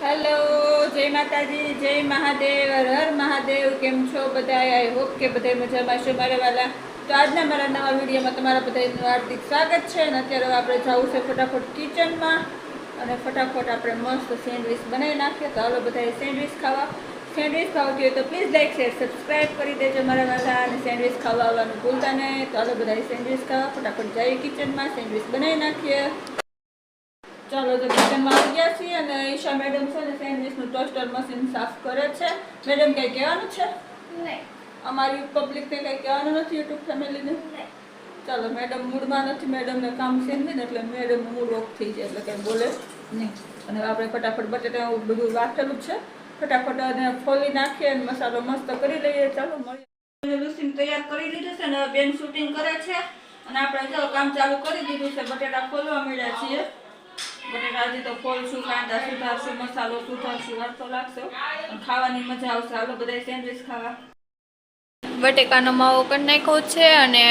Hello, જય માતાજી, જય મહાદેવ, હર હર મહાદેવ. કેમ છો બધા? આઈ હોપ કે બધા મજામાં છો મારા વાલા. તો આજના મારા નવા વિડીયોમાં તમારા બધાનું હાર્દિક સ્વાગત છે. અને અત્યારે આપણે જવું છે ફટાફટ કિચનમાં અને ફટાફટ આપણે મસ્ત સેન્ડવિચ બનાવી નાખીએ. તો હાલો બધા સેન્ડવિચ ખાવા. સેન્ડવિચ ખાવતી હોય તો પ્લીઝ લાઈક શેર સબસ્ક્રાઈબ કરી દેજો મારા વાલા. અને સેન્ડવિચ ખાવા આવવાનું ભૂલતા નહીં. તો હાલો બધા સેન્ડવિચ ખાવા ફટાફટ જઈએ કિચનમાં, સેન્ડવિચ બનાવી નાખીએ. ચાલો તો કિચનમાં આવી ગયા છીએ અને ઈશા મેડમ છે ને સેન્ડવિચનું ટોસ્ટર મશીન સાફ કરે છે. મેડમ કંઈ કહેવાનું છે? નહીં. અમારી પબ્લિકને કંઈ કહેવાનું નથી યુટ્યુબ ફેમિલીને? નહીં. ચાલો, મેડમ મૂડમાં નથી, મેડમને કામ છે ને એટલે મેડમનું મૂડ ઓફ થઈ જાય એટલે કંઈ બોલે નહીં. અને આપણે ફટાફટ બટેટા બધું વાટેલું છે, ફટાફટ અને ફોલી નાખીએ અને મસાલો મસ્ત કરી લઈએ. ચાલો મળીએ. લૂસીને તૈયાર કરી લીધું છે ને બેન શૂટિંગ કરે છે અને આપણે જો કામ ચાલુ કરી દીધું છે. બટેટા ફોલવા મળ્યા છીએ. બટેટા હજી તો ફોલશું, કાંદા સુધારશું, મસાલો સુધારશું, વાર તો લાગશે અને ખાવાની મજા આવશે. હાલો બધા સેન્ડવિચ ખાવા. બટેકાનો માવો કરી નાખ્યો છે અને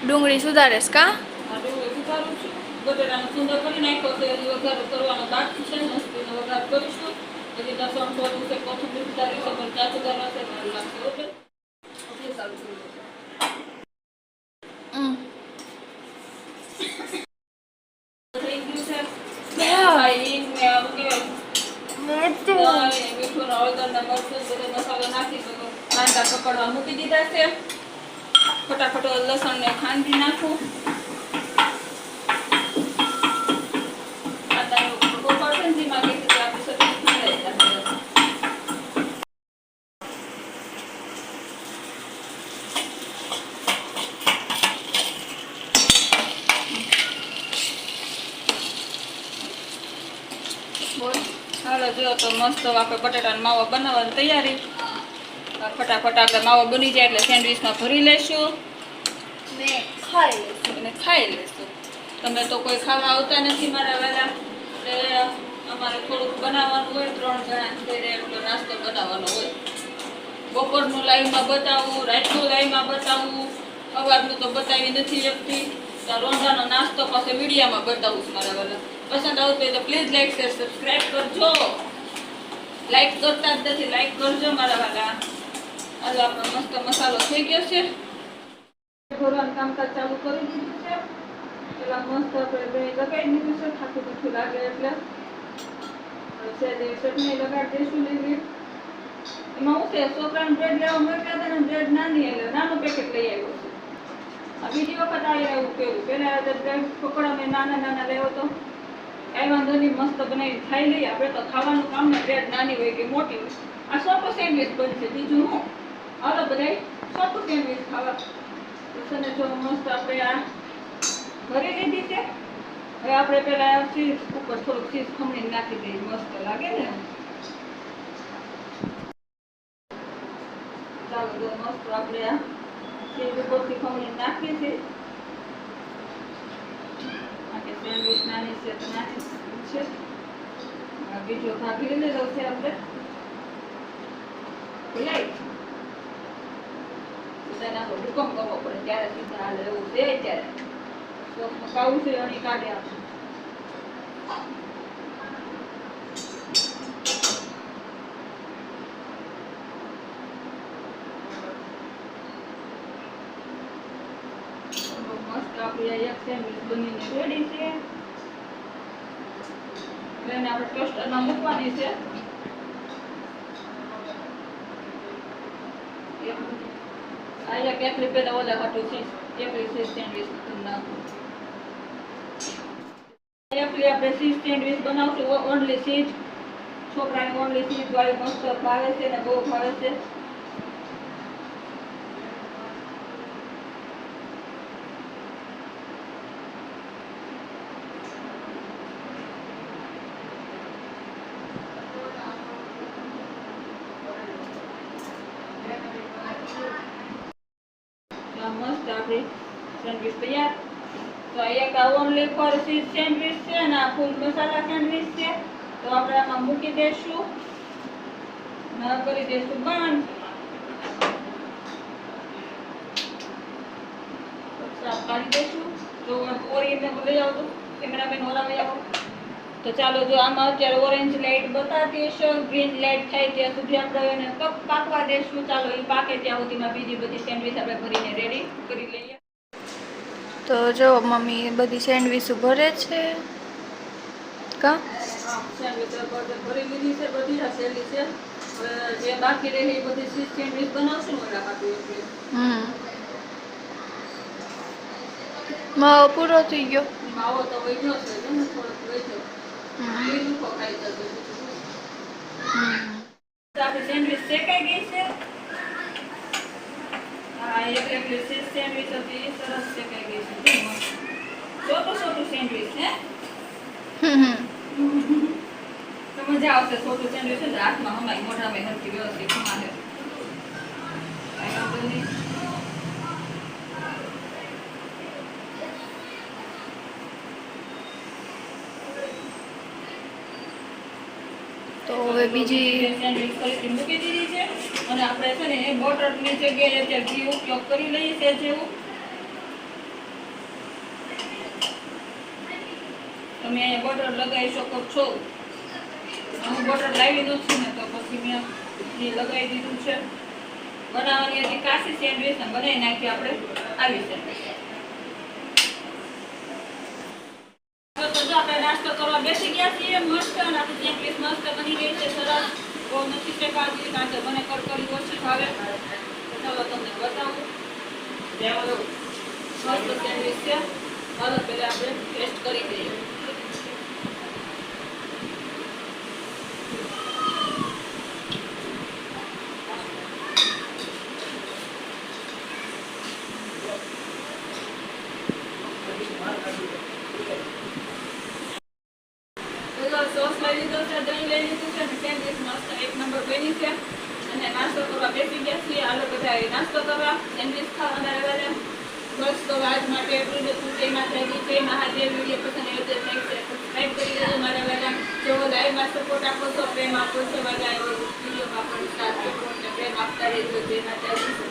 ડુંગળી સુધારેશ કા? ડુંગળી સુધારું છું, બટેટાનો સુંદર કરી નાખ્યો છે. હજી વઘાર કરવાનો બાકી છે. મસ્તીનો વઘાર કરીશું. હજી લસણ થોડું છે, કોથમીર સુધારી છે, મરચાં સુધારવા છે, સારું લાગશે. ઓકે, સારું છે. મૂકી દીધા છે. ફટાફટ લસણ ને ખાંડી નાખું. હાલો જો તો મસ્ત આપણે બટાટાનો માવો બનાવવાની તૈયારી. ફટાફટ આપણે માવો બની જાય એટલે સેન્ડવિચમાં ભરી લેશું મેં ખાઈ લઈશું અને ખાઈ લેશું. તમે તો કોઈ ખાવા આવતા નથી મારા વહેલા, એટલે અમારે થોડુંક બનાવવાનું હોય. 3 જણા ઘરે એટલો નાસ્તો બનાવવાનો હોય. બપોરનું લાઈવમાં બતાવું, રાતનું લાઈવમાં બતાવું, સવારનું તો બતાવી નથી શકતી. રોંધાનો નાસ્તો પાસે મીડિયામાં બતાવું છું મારા વહેલા. પસંદ આવતું હોય તો પ્લીઝ લાઈક શેર સબસ્ક્રાઈબ કરજો. લાઈક કરતા જ નથી, લાઈક કરજો મારા વાલા. હાલો આપણો મસ્ત મસાલો થઈ ગયો છે. ઘોરવાનું કામકાજ ચાલુ કરી દીધું છે. પેલા મસ્ત આપણે દહીં લગાવી દીધું છે, ખાતું મીઠું લાગે એટલે. ચટણી લગાડી દઈશું લીલી. એમાં હું છે, છોકરાને બ્રેડ લેવા મોકલ્યા હતા ને બ્રેડ નાની એટલે નાનું પેકેટ લઈ આવ્યો છે. આ બીજી વખત આવી એવું કેવું, પેલા બ્રેડ પકોડા મેં નાના નાના લેવો તો કઈ વાંધો નહીં, મસ્ત બનાવી ખાઈ લઈએ. આપણે તો ખાવાનું કામ ને બ્રેડ નાની હોય કે મોટી હોય. આ સોપો સેન્ડવિચ બનશે, બીજું હું. હાલો બધા સોપો સેન્ડવિચ ખાવા. ને જો મસ્ત આપણે આ ભરી લીધી છે. હવે આપણે પેલા ચીઝ ઉપર થોડુંક ચીઝ ખમણી નાખી દઈએ, મસ્ત લાગે ને. ચાલો જો મસ્ત આપણે આ ચીઝ ઉપરથી ખમણી નાખીએ છીએ. સેન્ડવિચ નાની છે તો નાની છે. બીજો ભાગ લીધેલો છે આપણે. ભૂકંપ કરવો પડે ત્યારે સીધા હાલે એવું છે. ત્યારે કાવું છે અને કાઢે આપશે. મસ્ત આપણી એક સેન્ડવિચ બનીને રેડી છે. એને આપણે ટોસ્ટરમાં મૂકવાની છે. આ એક એકલી પેલા ઓલા હાટું છે, એકલી છે સેન્ડવિચ નાખું. એકલી આપણે ચીઝ સેન્ડવિચ બનાવશું, ઓનલી ચીઝ. છોકરાને ઓનલી ચીઝ વાળી મસ્ત ભાવે છે ને બહુ ભાવે છે. મસ્ત આપણી સેન્ડવિચ તૈયાર. તો એક ઓનલી ફોર ચીઝ સેન્ડવિચ છે અને આ ફૂલ મસાલા સેન્ડવિચ છે. તો આપણે આમાં મૂકી દઈશું, કરી દઈશું બંધ. કાઢી દઈશું. જો ઓરી લઈ આવો તો કેમેરામેન ઓલા લઈ આવો. તો ચાલો, જો આમાં અત્યારે ઓરેન્જ લાઇટ બતાવતી હશે, ગ્રીન લાઇટ થાય ત્યાં સુધી આપણે એને પાકવા દેશું. ચાલો, એ પાકે ત્યાં સુધીમાં બીજી બધી સેન્ડવીચ આપણે ભરીને રેડી કરી લઈએ. તો જો મમ્મી બધી સેન્ડવીચ ભરે છે કા સેન્ડવીચ ભરી લીધી છે, બધી આ સેલી છે. હવે જે બાકી રહે એ બધી સેન્ડવીચ બનાવશું ને ઓલા માટે. માવો પૂરો થઈ ગયો. માવો તો વૈધો છે ને, થોડોક વૈધો. બીજું કો ખાઈ જશે. આપણી સેન્ડવીચ શેકાઈ ગઈ છે. હા, એકલી સેન્ડવીચ હતી, સરસ શેકાઈ ગઈ છે. છોટું સેન્ડવીચ છે. તો મજા આવશે. છોટું સેન્ડવીચ છે, હાથમાં હમાય, મોઢામાં હરકી વ્યવસ્થિત હમાશે. તો હવે બીજી સેન્ડવીચ ફરીથી મૂકી દીધી છે. અને આપણે છે ને એ બટરની જગ્યાએ અત્યારે ઘી ઉપયોગ કરી લઈએ છે. જેવું તમે બટર લગાવી શકો છો. હું બટર લાવી નથી ને, તો પછી મેં ઘી લગાવી દીધું છે. બનાવવાની હતી કાચી સેન્ડવીચ ને બનાવી નાખી આપણે આવી સેન્ડવીચ. તો જો આપણે નાસ્તો કરવા બેસી ગયા છીએ મસ્ત, અને આપણી સેન્ડવીચ મસ્ત બની ગઈ છે, સરસ. બહુ નથી શેકાતી, કારણ કે મને કડકડી ઓછી ભાવે. ચાલો તમને બતાવું. મસ્ત સેન્ડવીચ છે. ચાલો પહેલા આપણે ટેસ્ટ કરી દઈએ. સોસ લઈ લીધો છે, દહીં લઈ લીધું છે, સેન્ડવીચ મસ્ત એક નંબર બની છે. અને નાસ્તો કરવા બેસી ગયા છીએ. આલો બધા નાસ્તો કરવા, સેન્ડવીચ ખાવાના રહેવા. બસ તો આજ માટે એટલું જ હતું. જય માતાજી, જય મહાદેવ. વિડીયો પસંદ આવ્યો તો લાઈક શેર સબસ્ક્રાઈબ કરી દેજો મારા વાલા. જેવો લાઈવમાં સપોર્ટ આપો છો, પ્રેમ આપો છો, વાલા એવો વિડીયોમાં પણ સાથ સપોર્ટ ને પ્રેમ આપતા રહેજો. જય માતાજી.